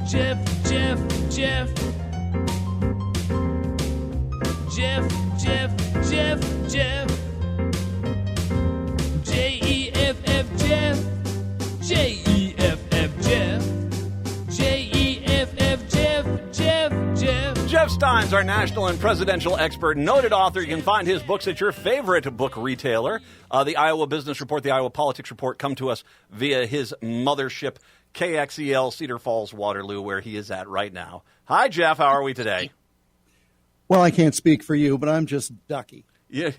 Jeff, Jeff, Jeff. Jeff, Jeff, Jeff, Jeff. Jeff, Jeff. Jeff, Jeff. Jeff. Jeff Stein's our national and presidential expert, noted author. You can find his books at your favorite book retailer. The Iowa Business Report, the Iowa Politics Report come to us via his mothership, KXEL, Cedar Falls, Waterloo, where he is at right now. Hi, Jeff. How are we today? Well, I can't speak for you, but I'm just ducky. Yeah.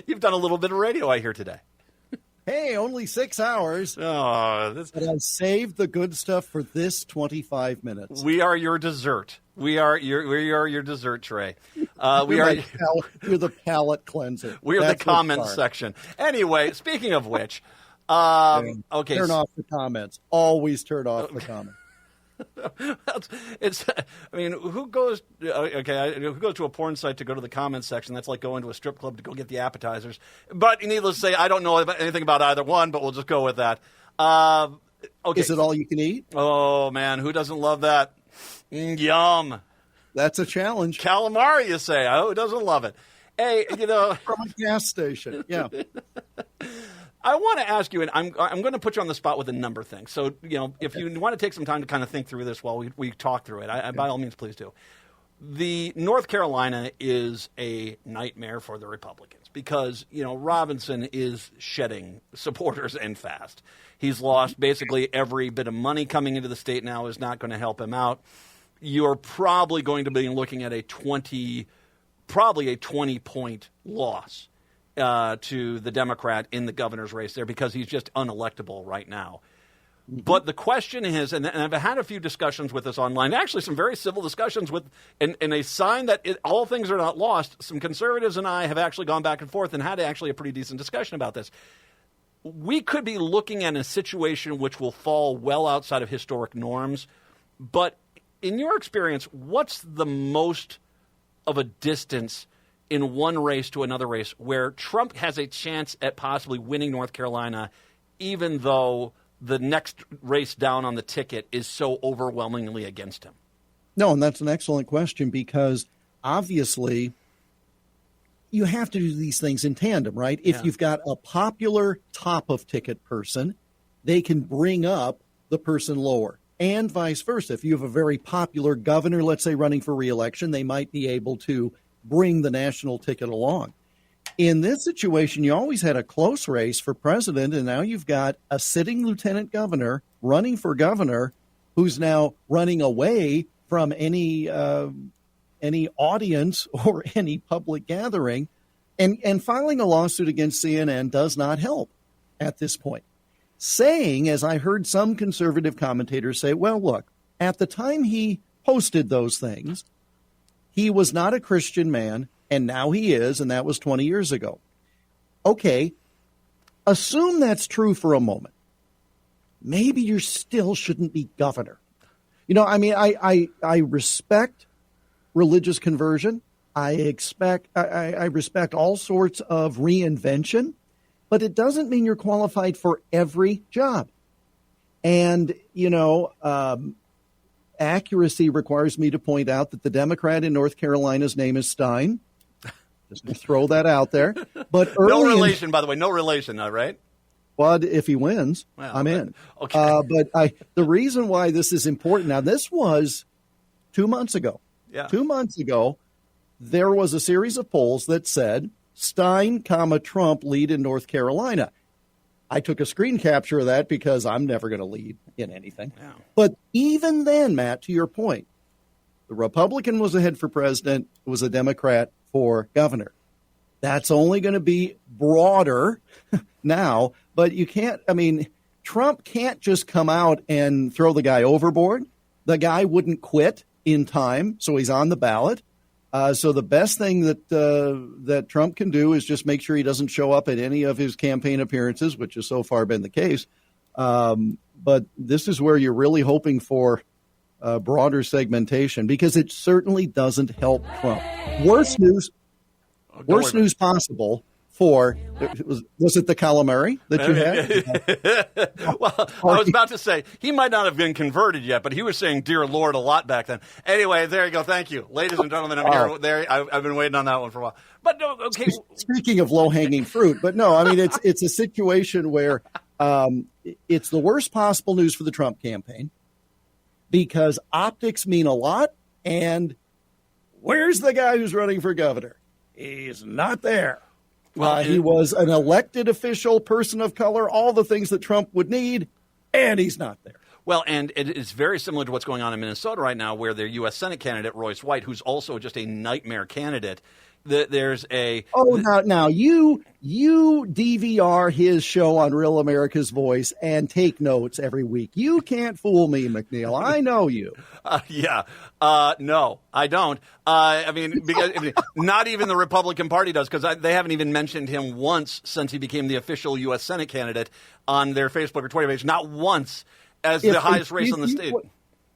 You've done a little bit of radio, I hear, today. Hey, only 6 hours. Oh, But I saved the good stuff for this 25 minutes. We are your dessert. We are your dessert tray. You're the palate cleanser. We are That's the comments section. Anyway, speaking of which, okay. Turn off the comments. Always turn off the comments. Who goes to a porn site to go to the comments section? That's like going to a strip club to go get the appetizers. But needless to say, I don't know anything about either one, but we'll just go with that. Okay. Is it all you can eat? Oh, man, who doesn't love that? Yum. That's a challenge. Calamari, you say. Oh, who doesn't love it? Hey, From a gas station, yeah. I want to ask you, and I'm going to put you on the spot with a number thing. So, if you want to take some time to kind of think through this while we talk through it, by all means, please do. The North Carolina is a nightmare for the Republicans because, Robinson is shedding supporters and fast. He's lost basically every bit of money coming into the state now is not going to help him out. You're probably going to be looking at a 20-point loss to the Democrat in the governor's race there because he's just unelectable right now. Mm-hmm. But the question is, and I've had a few discussions with this online, actually some very civil discussions with, and a sign that all things are not lost. Some conservatives and I have actually gone back and forth and had actually a pretty decent discussion about this. We could be looking at a situation which will fall well outside of historic norms. But in your experience, what's the most of a distance in one race to another race where Trump has a chance at possibly winning North Carolina, even though the next race down on the ticket is so overwhelmingly against him? No, and that's an excellent question because obviously you have to do these things in tandem, right? If you've got a popular top of ticket person, they can bring up the person lower. And vice versa. If you have a very popular governor, let's say running for re-election, they might be able to bring the national ticket along. In this situation, you always had a close race for president, and now you've got a sitting lieutenant governor running for governor who's now running away from any audience or any public gathering, and filing a lawsuit against CNN does not help at this point. Saying, as I heard some conservative commentators say, well, look, at the time he posted those things, he was not a Christian man, and now he is, and that was 20 years ago. Okay, assume that's true for a moment. Maybe you still shouldn't be governor. I respect religious conversion. I respect all sorts of reinvention, but it doesn't mean you're qualified for every job. And, accuracy requires me to point out that the Democrat in North Carolina's name is Stein. Just to throw that out there. But no relation, by the way. No relation, right? But if he wins, I'm in. Okay. But the reason why this is important, now this was 2 months ago. Yeah. 2 months ago, there was a series of polls that said Stein, Trump lead in North Carolina. I took a screen capture of that because I'm never going to lead in anything. Yeah. But even then, Matt, to your point, the Republican was ahead for president, it was a Democrat for governor. That's only going to be broader now, but Trump can't just come out and throw the guy overboard. The guy wouldn't quit in time, so he's on the ballot. So the best thing that Trump can do is just make sure he doesn't show up at any of his campaign appearances, which has so far been the case. But this is where you're really hoping for broader segmentation because it certainly doesn't help Trump. Worst news possible for, was it the calamari that you had? Well, I was about to say, he might not have been converted yet, but he was saying dear Lord a lot back then. Anyway, there you go. Thank you. Ladies and gentlemen, I'm here. There, I've been waiting on that one for a while. But no, okay. Speaking of low-hanging fruit, but no, I mean, it's a situation where it's the worst possible news for the Trump campaign because optics mean a lot, and where's the guy who's running for governor? He's not there. Well, he was an elected official, person of color, all the things that Trump would need, and he's not there. Well, and it is very similar to what's going on in Minnesota right now, where their U.S. Senate candidate, Royce White, who's also just a nightmare candidate, there's a... Oh, now you DVR his show on Real America's Voice and take notes every week. You can't fool me, McNeil. I know you. No, I don't. I mean, because not even the Republican Party does, because they haven't even mentioned him once since he became the official U.S. Senate candidate on their Facebook or Twitter page. Not once as the highest race on the state.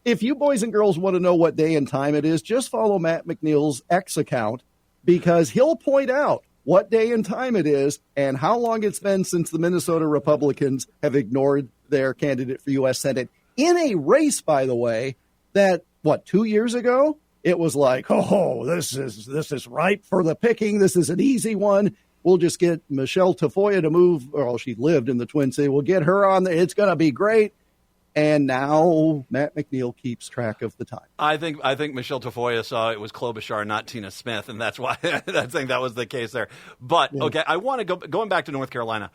If you boys and girls want to know what day and time it is, just follow Matt McNeil's X account, because he'll point out what day and time it is and how long it's been since the Minnesota Republicans have ignored their candidate for U.S. Senate in a race, by the way, that, 2 years ago? It was like, oh, this is ripe for the picking. This is an easy one. We'll just get Michelle Tafoya to move. Well, she lived in the Twin Cities. We'll get her on there. It's going to be great. And now Matt McNeil keeps track of the time. I think Michelle Tafoya saw it was Klobuchar, not Tina Smith, and that's why I think that was the case there. But, okay, I want to going back to North Carolina.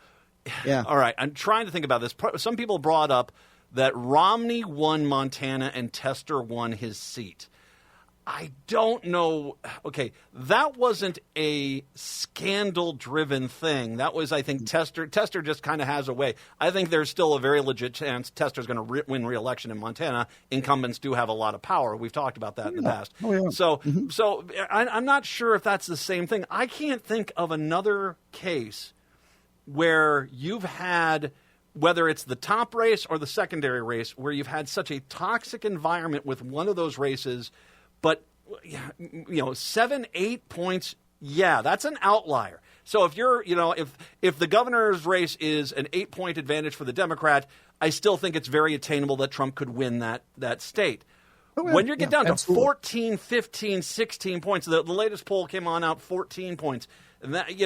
Yeah. All right, I'm trying to think about this. Some people brought up that Romney won Montana and Tester won his seat. I don't know. Okay, that wasn't a scandal-driven thing. That was, I think, Tester just kind of has a way. I think there's still a very legit chance Tester's going to win re-election in Montana. Incumbents do have a lot of power. We've talked about that in the past. Oh, yeah. So I'm not sure if that's the same thing. I can't think of another case where you've had, whether it's the top race or the secondary race, where you've had such a toxic environment with one of those races. But, 7-8 points, that's an outlier. So if you're, if the governor's race is an 8-point advantage for the Democrat, I still think it's very attainable that Trump could win that state. Oh, yeah. When you get down to 14, 15, 16 points, the latest poll came out 14 points. And that,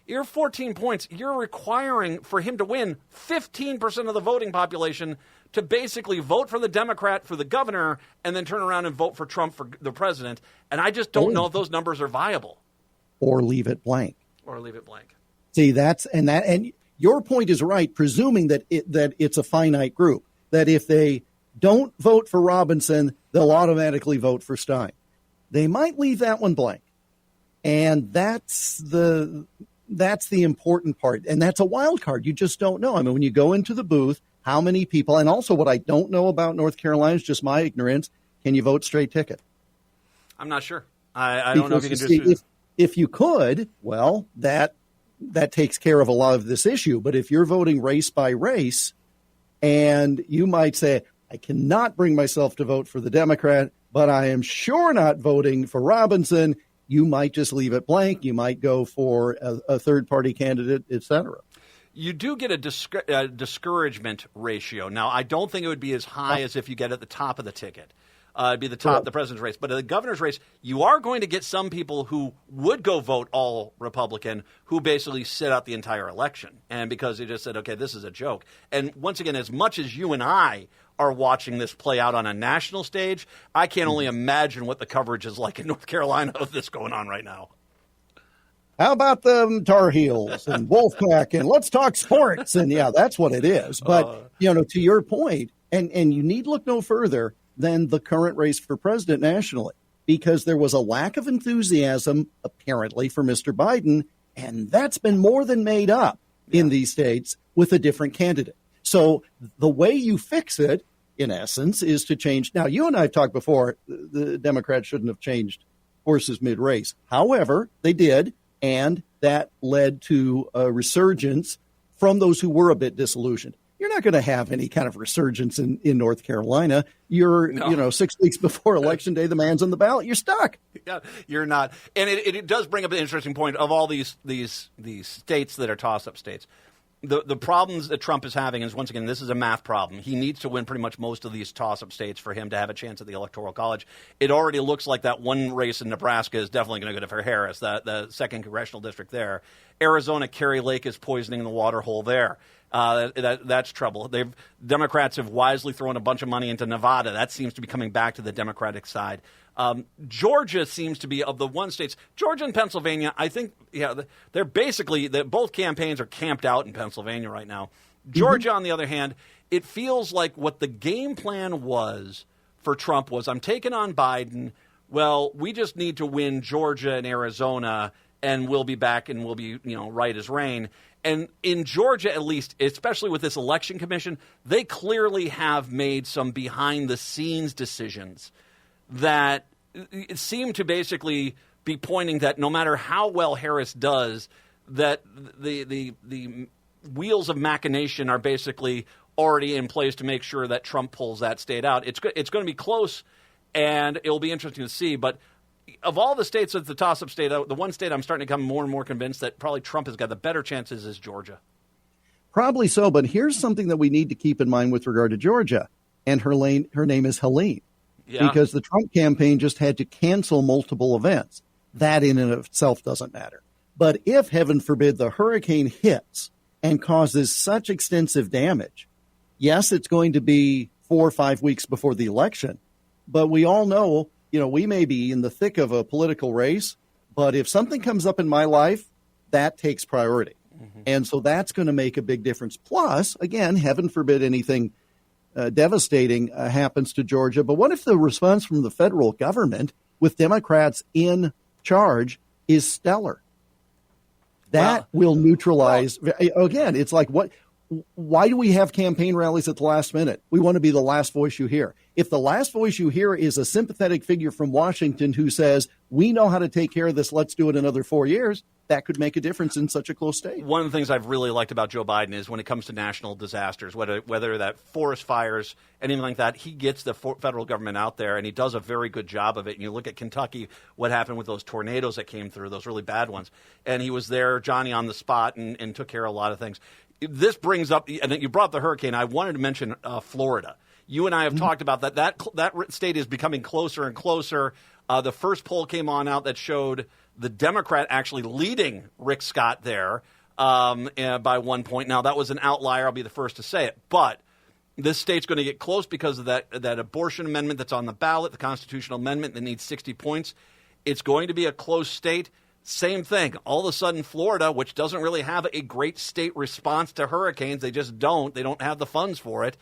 you're 14 points. You're requiring for him to win 15% of the voting population to basically vote for the Democrat for the governor and then turn around and vote for Trump for the president. And I just don't know if those numbers are viable. Or leave it blank. See, and your point is right, presuming that it's a finite group, that if they don't vote for Robinson, they'll automatically vote for Stein. They might leave that one blank. And that's the important part. And that's a wild card. You just don't know. I mean, when you go into the booth, how many people, and also what I don't know about North Carolina is just my ignorance, can you vote straight ticket? I'm not sure. I don't know if you can just... If you could, well, that takes care of a lot of this issue. But if you're voting race by race, and you might say, I cannot bring myself to vote for the Democrat, but I am sure not voting for Robinson, you might just leave it blank. You might go for a third-party candidate, et cetera. You do get a discouragement ratio. Now, I don't think it would be as high as if you get at the top of the ticket. It'd be the president's race. But in the governor's race, you are going to get some people who would go vote all Republican who basically sit out the entire election. And because they just said, okay, this is a joke. And once again, as much as you and I are watching this play out on a national stage, I can only imagine what the coverage is like in North Carolina of this going on right now. How about the Tar Heels and Wolfpack and let's talk sports? And that's what it is. But, to your point, and you need look no further than the current race for president nationally, because there was a lack of enthusiasm, apparently, for Mr. Biden, and that's been more than made up in these states with a different candidate. So the way you fix it, in essence, is to change. Now, you and I have talked before, the Democrats shouldn't have changed horses mid-race. However, they did, and that led to a resurgence from those who were a bit disillusioned. you're not going to have any kind of resurgence in North Carolina. You're, 6 weeks before Election Day, the man's on the ballot. You're stuck. Yeah, you're not. And it does bring up an interesting point of all these states that are toss-up states. The problems that Trump is having is, once again, this is a math problem. He needs to win pretty much most of these toss-up states for him to have a chance at the Electoral College. It already looks like that one race in Nebraska is definitely going to go to Harris, the 2nd Congressional District there. Arizona, Kerry Lake is poisoning the water hole there. That's trouble. Democrats have wisely thrown a bunch of money into Nevada. That seems to be coming back to the Democratic side. Georgia seems to be, of the one states, Georgia and Pennsylvania, I think, they're basically, both campaigns are camped out in Pennsylvania right now. Georgia, on the other hand, it feels like what the game plan was for Trump was, I'm taking on Biden. Well, we just need to win Georgia and Arizona, and we'll be back and we'll be, right as rain. And in Georgia, at least, especially with this election commission, they clearly have made some behind-the-scenes decisions that seem to basically be pointing that no matter how well Harris does, that the wheels of machination are basically already in place to make sure that Trump pulls that state out. It's going to be close, and it'll be interesting to see. But of all the states that's the toss-up state, the one state I'm starting to become more and more convinced that probably Trump has got the better chances is Georgia. Probably so, but here's something that we need to keep in mind with regard to Georgia, and her name is Helene. Yeah. Because the Trump campaign just had to cancel multiple events. That in and of itself doesn't matter. But if, heaven forbid, the hurricane hits and causes such extensive damage, yes, it's going to be 4 or 5 weeks before the election. But we all know, we may be in the thick of a political race, but if something comes up in my life, that takes priority. Mm-hmm. And so that's going to make a big difference. Plus, again, heaven forbid anything devastating happens to Georgia. But what if the response from the federal government with Democrats in charge is stellar? That will neutralize. Again, it's like, why do we have campaign rallies at the last minute? We want to be the last voice you hear. If the last voice you hear is a sympathetic figure from Washington who says, we know how to take care of this, let's do it another 4 years, that could make a difference in such a close state. One of the things I've really liked about Joe Biden is when it comes to national disasters, whether that forest fires, anything like that, he gets the federal government out there, and he does a very good job of it. And you look at Kentucky, what happened with those tornadoes that came through, those really bad ones. And he was there, Johnny on the spot, and took care of a lot of things. This brings up, and you brought up the hurricane, I wanted to mention Florida. You and I have talked about that state is becoming closer and closer. The first poll came out that showed the Democrat actually leading Rick Scott there by 1 point. Now, that was an outlier. I'll be the first to say it. But this state's going to get close because of that abortion amendment that's on the ballot, the constitutional amendment that needs 60 points. It's going to be a close state. Same thing. All of a sudden, Florida, which doesn't really have a great state response to hurricanes, they just don't. They don't have the funds for it.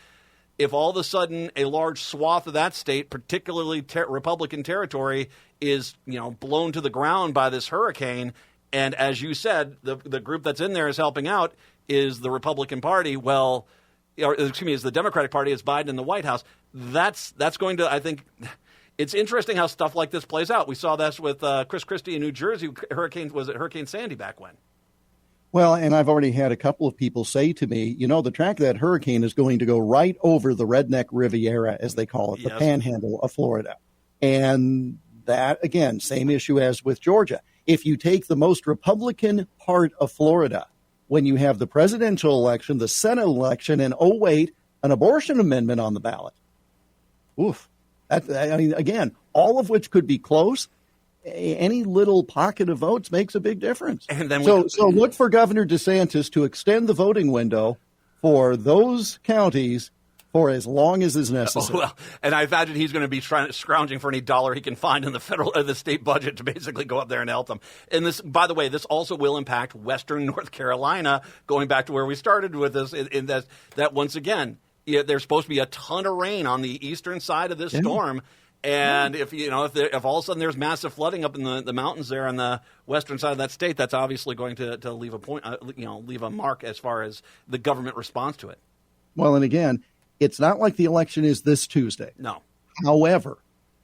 If all of a sudden a large swath of that state, particularly Republican territory, is blown to the ground by this hurricane, and as you said, the group that's in there is helping out is the Republican Party. Well, is the Democratic Party, it's Biden in the White House. That's going to, I think. It's interesting how stuff like this plays out. We saw this with Chris Christie in New Jersey. Hurricane Sandy back when? Well, and I've already had a couple of people say to me, the track of that hurricane is going to go right over the Redneck Riviera, as they call it, the panhandle of Florida. And that, again, same issue as with Georgia. If you take the most Republican part of Florida, when you have the presidential election, the Senate election, and, an abortion amendment on the ballot. Oof. Again, all of which could be close. Any little pocket of votes makes a big difference. And then so look for Governor DeSantis to extend the voting window for those counties for as long as is necessary. Well, and I imagine he's going to be scrounging for any dollar he can find in the federal or the state budget to basically go up there and help them. And this, by the way, this also will impact Western North Carolina, going back to where we started with this, in that once again, there's supposed to be a ton of rain on the eastern side of this storm. And if all of a sudden there's massive flooding up in the mountains there on the western side of that state, that's obviously going to leave a point, leave a mark as far as the government response to it. Well, and again, it's not like the election is this Tuesday. No. However,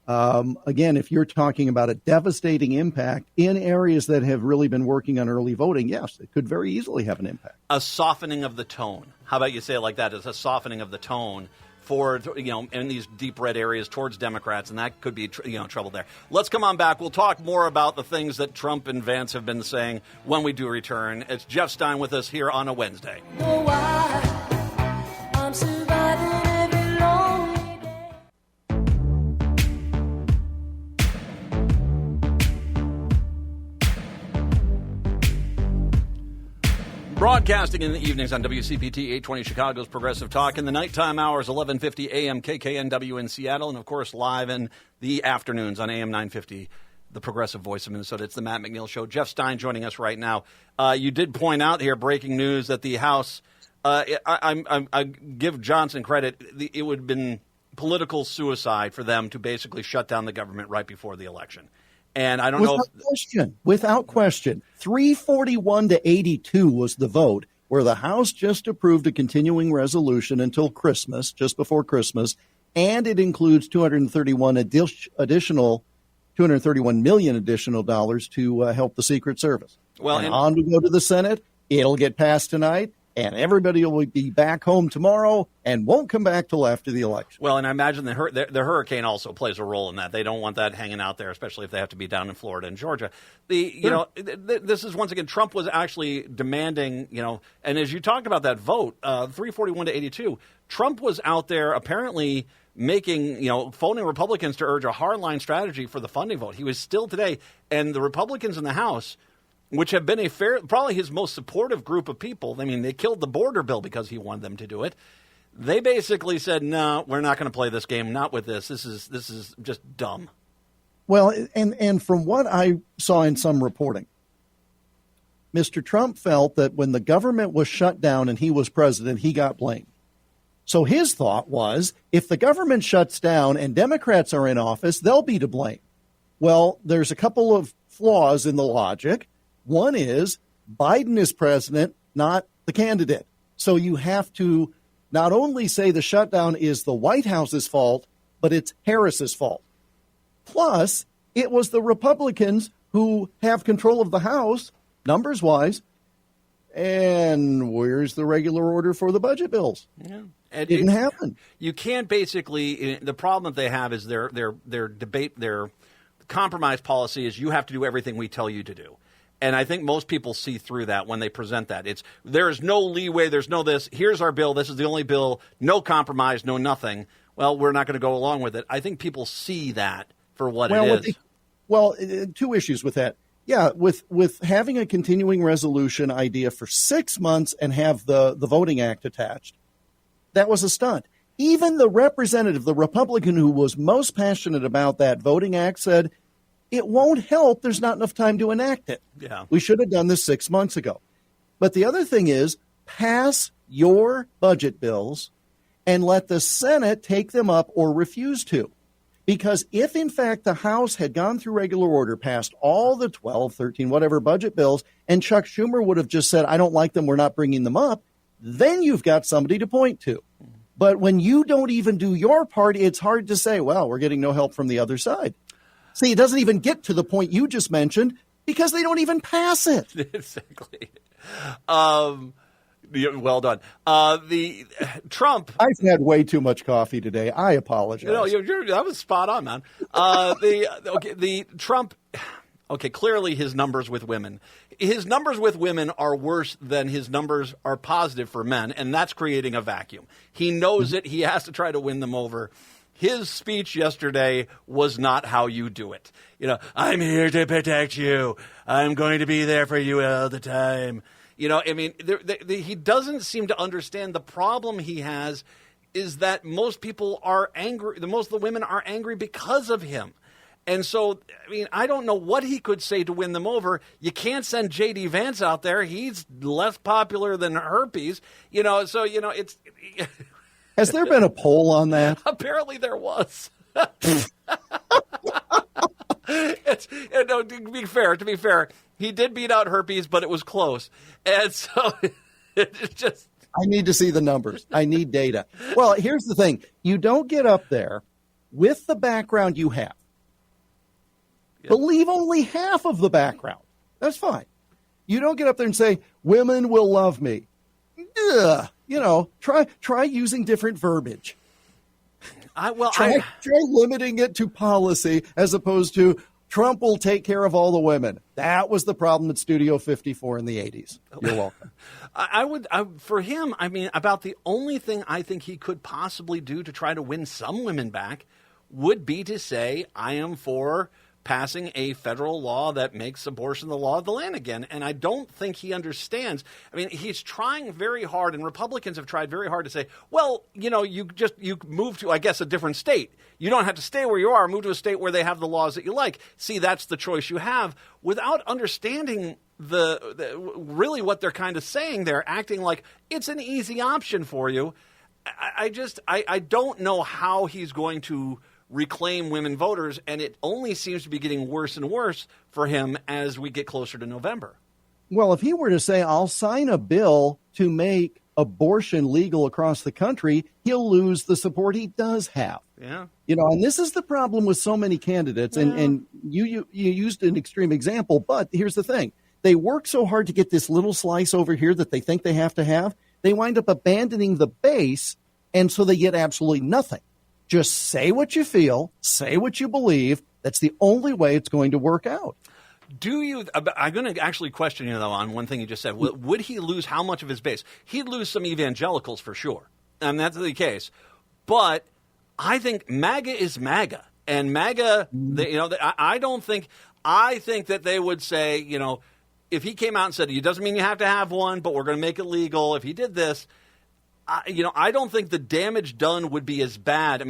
Again, if you're talking about a devastating impact in areas that have really been working on early voting, yes, it could very easily have an impact. A softening of the tone. How about you say it like that? It's a softening of the tone for, in these deep red areas towards Democrats, and that could be, trouble there. Let's come on back. We'll talk more about the things that Trump and Vance have been saying when we do return. It's Jeff Stein with us here on a Wednesday. Oh, I'm surviving every lonely day. Broadcasting in the evenings on WCPT 820 Chicago's Progressive Talk. In the nighttime hours, 1150 AM KKNW in Seattle. And, of course, live in the afternoons on AM 950, the Progressive Voice of Minnesota. It's the Matt McNeil Show. Jeff Stein joining us right now. You did point out here, breaking news, that the House, I give Johnson credit, it would have been political suicide for them to basically shut down the government right before the election. And I don't know. Without question, 341 to 82 was the vote, where the House just approved a continuing resolution until Christmas, just before Christmas, and it includes $231 million additional dollars to help the Secret Service. Well, and on we go to the Senate. It'll get passed tonight, and everybody will be back home tomorrow and won't come back till after the election. Well, and I imagine the hurricane also plays a role in that. They don't want that hanging out there, especially if they have to be down in Florida and Georgia. This is, once again, Trump was actually demanding, and as you talked about that vote, 341 to 82, Trump was out there apparently making, phoning Republicans to urge a hardline strategy for the funding vote. He was still today, and the Republicans in the House, which have been probably his most supportive group of people. I mean, they killed the border bill because he wanted them to do it. They basically said, no, we're not going to play this game. Not with this. This is just dumb. Well, and from what I saw in some reporting, Mr. Trump felt that when the government was shut down and he was president, he got blamed. So his thought was, if the government shuts down and Democrats are in office, they'll be to blame. Well, there's a couple of flaws in the logic. One is Biden is president, not the candidate. So you have to not only say the shutdown is the White House's fault, but it's Harris's fault. Plus, it was the Republicans who have control of the House, numbers-wise. And where's the regular order for the budget bills? Yeah. It didn't happen. You can't basically – the problem that they have is their debate, their compromise policy is you have to do everything we tell you to do. And I think most people see through that when they present that. There's no leeway, there's no this. Here's our bill. This is the only bill. No compromise, no nothing. Well, we're not going to go along with it. I think people see that for what it is. Two issues with that. Yeah, with having a continuing resolution idea for 6 months and have the Voting Act attached, that was a stunt. Even the representative, the Republican who was most passionate about that Voting Act, said, it won't help. There's not enough time to enact it. Yeah. We should have done this 6 months ago. But the other thing is, pass your budget bills and let the Senate take them up or refuse to. Because if, in fact, the House had gone through regular order, passed all the 12, 13, whatever budget bills, and Chuck Schumer would have just said, I don't like them, we're not bringing them up, then you've got somebody to point to. But when you don't even do your part, it's hard to say, well, we're getting no help from the other side. See, it doesn't even get to the point you just mentioned because they don't even pass it. Exactly. Well done. The Trump. I've had way too much coffee today. I apologize. That was spot on, man. The Trump. Okay, clearly his numbers with women. His numbers with women are worse than his numbers are positive for men, and that's creating a vacuum. He knows it. He has to try to win them over. His speech yesterday was not how you do it. I'm here to protect you. I'm going to be there for you all the time. He doesn't seem to understand the problem he has is that most people are angry. Most of the women are angry because of him. And so, I don't know what he could say to win them over. You can't send J.D. Vance out there. He's less popular than herpes. It's... Has there been a poll on that? Apparently there was. To be fair, he did beat out herpes, but it was close. And so it's just... I need to see the numbers. I need data. Well, here's the thing. You don't get up there with the background you have. but leave only half of the background. That's fine. You don't get up there and say, women will love me. Ugh. Try using different verbiage. Try limiting it to policy as opposed to Trump will take care of all the women. That was the problem at Studio 54 in the 80s. You're welcome. For him, about the only thing I think he could possibly do to try to win some women back would be to say, I am for passing a federal law that makes abortion the law of the land again. And I don't think he understands. He's trying very hard, and Republicans have tried very hard to say, well, you move to, I guess, a different state. You don't have to stay where you are. Move to a state where they have the laws that you like. See, that's the choice you have, without understanding really what they're kind of saying there, acting like it's an easy option for you. I don't know how he's going to reclaim women voters, and it only seems to be getting worse and worse for him as we get closer to November. Well, if he were to say, I'll sign a bill to make abortion legal across the country, he'll lose the support he does have. Yeah. And this is the problem with so many candidates, and you used an extreme example, but here's the thing. They work so hard to get this little slice over here that they think they have to have, they wind up abandoning the base, and so they get absolutely nothing. Just say what you feel, say what you believe. That's the only way it's going to work out. I'm going to actually question you, though, on one thing you just said. Would he lose how much of his base? He'd lose some evangelicals for sure. And that's the case. But I think MAGA is MAGA. And MAGA, I think that they would say, if he came out and said, it doesn't mean you have to have one, but we're going to make it legal. If he did this, I don't think the damage done would be as bad.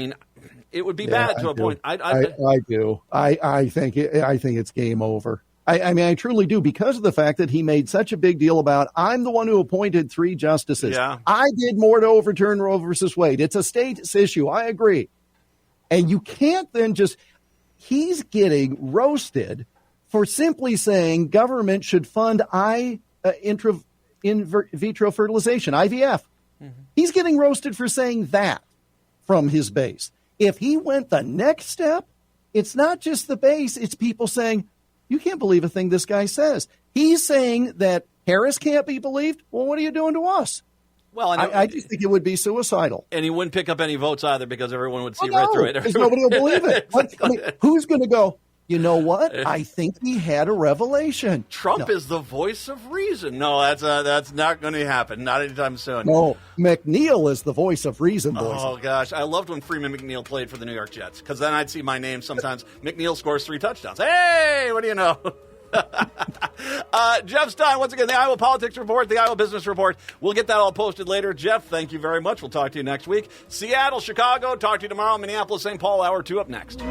It would be bad to a point. I do. I think it's game over. I truly do, because of the fact that he made such a big deal about, I'm the one who appointed 3 justices. Yeah. I did more to overturn Roe versus Wade. It's a state's issue. I agree. And you can't then he's getting roasted for simply saying government should fund in vitro fertilization, IVF. Mm-hmm. He's getting roasted for saying that from his base. If he went the next step, it's not just the base, it's people saying, you can't believe a thing this guy says. He's saying that Harris can't be believed. Well, what are you doing to us? Well, I just think it would be suicidal. And he wouldn't pick up any votes either, because everyone would see right through it. Because nobody will believe it. Who's going to go, you know what? I think he had a revelation. Trump is the voice of reason. No, that's not going to happen. Not anytime soon. No, McNeil is the voice of reason, boys. Oh, gosh. I loved when Freeman McNeil played for the New York Jets, because then I'd see my name sometimes. McNeil scores 3 touchdowns. Hey, what do you know? Jeff Stein, once again, the Iowa Politics Report, the Iowa Business Report. We'll get that all posted later. Jeff, thank you very much. We'll talk to you next week. Seattle, Chicago, talk to you tomorrow. Minneapolis, St. Paul, Hour 2 up next.